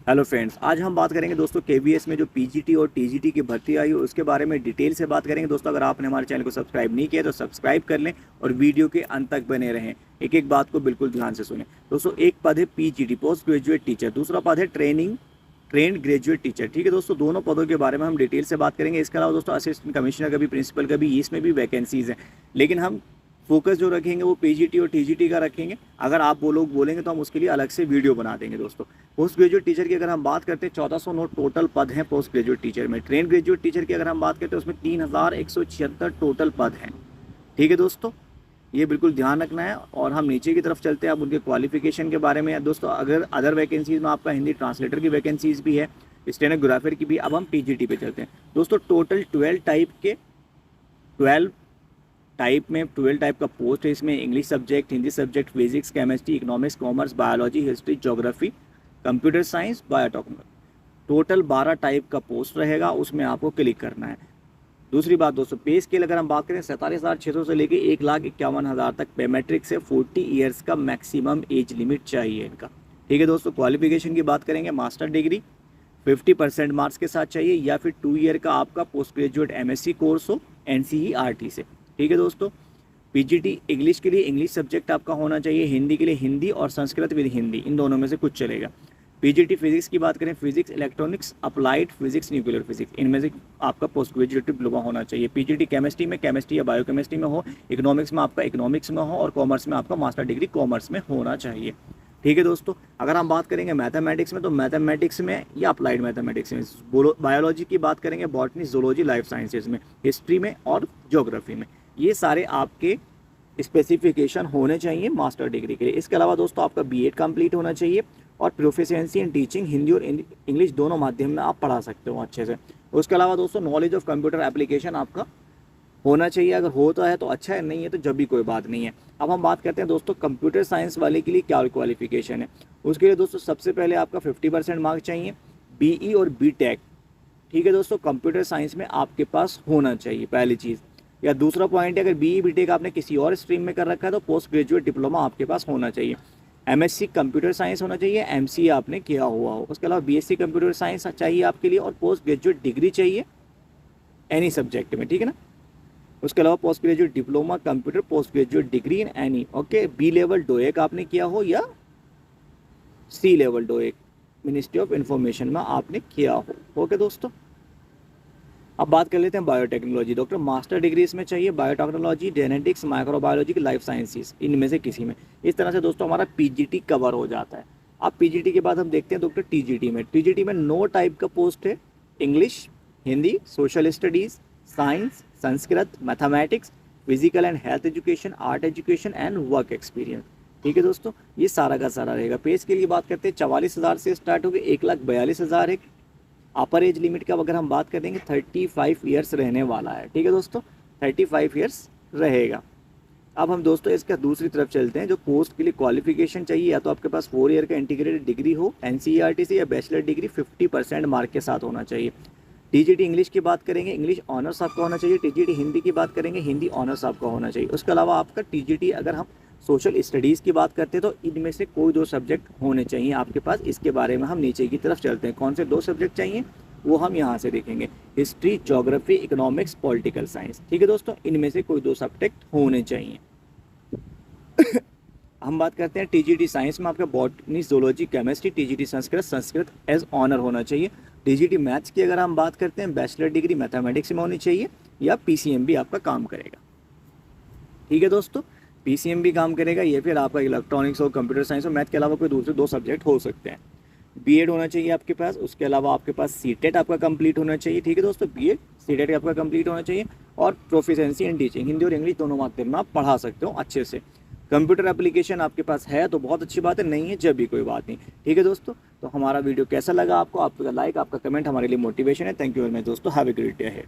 Hello friends, आज हम बात करेंगे दोस्तों केवीएस में जो पीजीटी और टीजीटी की भर्ती आई है उसके बारे में डिटेल से बात करेंगे। दोस्तों अगर आपने हमारे चैनल को सब्सक्राइब नहीं किया तो सब्सक्राइब कर लें और वीडियो के अंत तक बने रहें। एक एक बात को बिल्कुल ध्यान से सुनें। दोस्तों एक पद है पीजीटी पोस्ट ग्रेजुएट टीचर, दूसरा पद है ट्रेंड ग्रेजुएट टीचर। ठीक है दोस्तों, दोनों पदों के बारे में हम डिटेल से बात करेंगे। इसके अलावा दोस्तों असिस्टेंट कमिश्नर का भी, प्रिंसिपल का भी, इसमें भी वैकेंसीज हैं, लेकिन हम फोकस जो रखेंगे वो पीजीटी और टीजीटी का रखेंगे। अगर आप वो लोग बोलेंगे तो हम उसके लिए अलग से वीडियो बना देंगे। दोस्तों पोस्ट ग्रेजुएट टीचर की अगर हम बात करते हैं 1409 टोटल पद हैं पोस्ट ग्रेजुएट टीचर में। ट्रेन ग्रेजुएट टीचर की अगर हम बात करते हैं उसमें 3176 टोटल पद हैं। ठीक है दोस्तों, ये बिल्कुल ध्यान रखना है। और हम नीचे की तरफ चलते हैं, अब उनके क्वालिफिकेशन के बारे में। दोस्तों अगर अदर वैकेंसीज में आपका हिंदी ट्रांसलेटर की वैकेंसीज भी है, स्टेनोग्राफर की भी। अब हम टीजीटी पे चलते हैं। दोस्तों टोटल 12 टाइप का पोस्ट है। इसमें English subject, Hindi subject, physics, chemistry, economics, commerce, biology, history, geography, computer science, biotechnology. Total 12 type का पोस्ट रहेगा, उसमें आपको क्लिक करना है। दूसरी बात दोस्तों, पे स्केल अगर हम बात करें 47,600 से लेकर 1,51,000 तक पे मैट्रिक से 40 ईयर्स का मैक्सिमम एज लिमिट चाहिए इनका। ठीक है दोस्तों, क्वालिफिकेशन की बात करेंगे, मास्टर डिग्री 50% मार्क्स के साथ चाहिए, या फिर 2 ईयर का आपका पोस्ट ग्रेजुएट एमएससी कोर्स हो एनसीईआरटी से। ठीक है दोस्तों, पीजीटी इंग्लिश के लिए इंग्लिश सब्जेक्ट आपका होना चाहिए, हिंदी के लिए हिंदी और संस्कृत विद हिंदी, इन दोनों में से कुछ चलेगा। पीजीटी फिजिक्स की बात करें, physics, electronics, applied physics, nuclear physics, इनमें से आपका पोस्ट ग्रेजुएट डिप्लोमा होना चाहिए। पीजीटी केमिस्ट्री में केमिस्ट्री या बायोकेमिस्ट्री में हो, इकोनॉमिक्स में आपका इकोनॉमिक्स में हो, और कॉमर्स में आपका मास्टर डिग्री कॉमर्स में होना चाहिए। ठीक है दोस्तों, अगर हम बात करेंगे मैथमेटिक्स में तो मैथमेटिक्स में या अप्लाइड मैथमेटिक्स में, बायोलॉजी की बात करेंगे, बॉटनी, जूलॉजी, लाइफ साइंसेज में, हिस्ट्री में और ज्योग्राफी में, ये सारे आपके स्पेसिफिकेशन होने चाहिए मास्टर डिग्री के लिए। इसके अलावा दोस्तों आपका बीएड कंप्लीट होना चाहिए और प्रोफिशिएंसी इन टीचिंग, हिंदी और इंग्लिश दोनों माध्यम में आप पढ़ा सकते हो अच्छे से। उसके अलावा दोस्तों नॉलेज ऑफ कंप्यूटर एप्लीकेशन आपका होना चाहिए। अगर होता है तो अच्छा है, नहीं है तो जब भी कोई बात नहीं है। अब हम बात करते हैं दोस्तों कंप्यूटर साइंस वाले के लिए क्या क्वालिफिकेशन है। उसके लिए दोस्तों सबसे पहले आपका 50% मार्क्स चाहिए, बीई और बीटेक। ठीक है दोस्तों, कंप्यूटर साइंस में आपके पास होना चाहिए पहली चीज़। या दूसरा पॉइंट है, अगर बीई बीटेक आपने किसी और स्ट्रीम में कर रखा है तो पोस्ट ग्रेजुएट डिप्लोमा आपके पास होना चाहिए। एमएससी कंप्यूटर साइंस होना चाहिए, एमसीए आपने किया हुआ हो। उसके अलावा बीएससी कंप्यूटर साइंस चाहिए आपके लिए, और पोस्ट ग्रेजुएट डिग्री चाहिए एनी सब्जेक्ट में। ठीक है ना। उसके अलावा post graduate diploma computer, post graduate degree in any, okay. B level DOEACC आपने किया हो या C level DOEACC ministry of information में आपने किया हो। ओके दोस्तों, अब बात कर लेते हैं बायोटेक्नोलॉजी। डॉक्टर मास्टर डिग्री इसमें चाहिए, biotechnology, genetics, microbiology, life sciences, इनमें से किसी में। इस तरह से दोस्तों हमारा पीजीटी कवर हो जाता है। अब पीजीटी के बाद हम देखते हैं डॉक्टर टीजीटी में। टीजीटी में 9 टाइप का पोस्ट है, English, Hindi, social studies, science, Sanskrit, mathematics, physical and health education, art education and work experience. ठीक है दोस्तों, ये सारा का सारा रहेगा। पेज के लिए बात करते हैं 44,000 से स्टार्ट होकर 1,42,000 है। अपर एज लिमिट का अगर हम बात करेंगे 35 ईयर्स रहने वाला है। ठीक है दोस्तों, 35 ईयर्स रहेगा। अब हम दोस्तों इसका दूसरी तरफ चलते हैं। जो पोस्ट के लिए क्वालिफिकेशन चाहिए, या तो आपके पास 4 ईयर का इंटीग्रेटेड डिग्री हो एनसीईआरटी से, या बैचलर डिग्री 50% मार्क के साथ होना चाहिए। टीजीटी इंग्लिश की बात करेंगे, इंग्लिश ऑनर्स आपका होना चाहिए। टीजीटी हिंदी की बात करेंगे, हिंदी ऑनर्स आपका होना चाहिए। उसके अलावा आपका टीजीटी अगर हम सोशल स्टडीज़ की बात करते हैं तो इनमें से कोई 2 सब्जेक्ट होने चाहिए आपके पास। इसके बारे में हम नीचे की तरफ चलते हैं। कौन से 2 सब्जेक्ट चाहिए वो हम यहाँ से देखेंगे, history, geography, economics, political science. ठीक है दोस्तों, इनमें से कोई 2 सब्जेक्ट होने चाहिए। हम बात करते हैं टीजीटी साइंस में आपका botany, zoology, chemistry, TGT Sanskrit as honour होना चाहिए। टीजीटी मैथ्स की अगर हम बात करते हैं, बैचलर डिग्री मैथमेटिक्स में होनी चाहिए, या पीसीएम भी आपका काम करेगा। ठीक है दोस्तों, पीसीएम भी काम करेगा, या फिर आपका इलेक्ट्रॉनिक्स और कंप्यूटर साइंस और मैथ के अलावा कोई दूसरे 2 सब्जेक्ट हो सकते हैं। बीएड होना चाहिए आपके पास। उसके अलावा आपके पास सीटेट आपका कंप्लीट होना चाहिए। ठीक है दोस्तों, बीएड सीटेट आपका कंप्लीट होना चाहिए, और प्रोफिशिएंसी इन टीचिंग, हिंदी और इंग्लिश दोनों माध्यम में आप पढ़ा सकते हो अच्छे से। कंप्यूटर एप्लीकेशन आपके पास है तो बहुत अच्छी बात है, नहीं है जब भी कोई बात नहीं। ठीक है दोस्तों, तो हमारा वीडियो कैसा लगा आपको, आपका लाइक, आपका कमेंट हमारे लिए मोटिवेशन है। थैंक यू वेरी मच दोस्तों, have a great day ahead.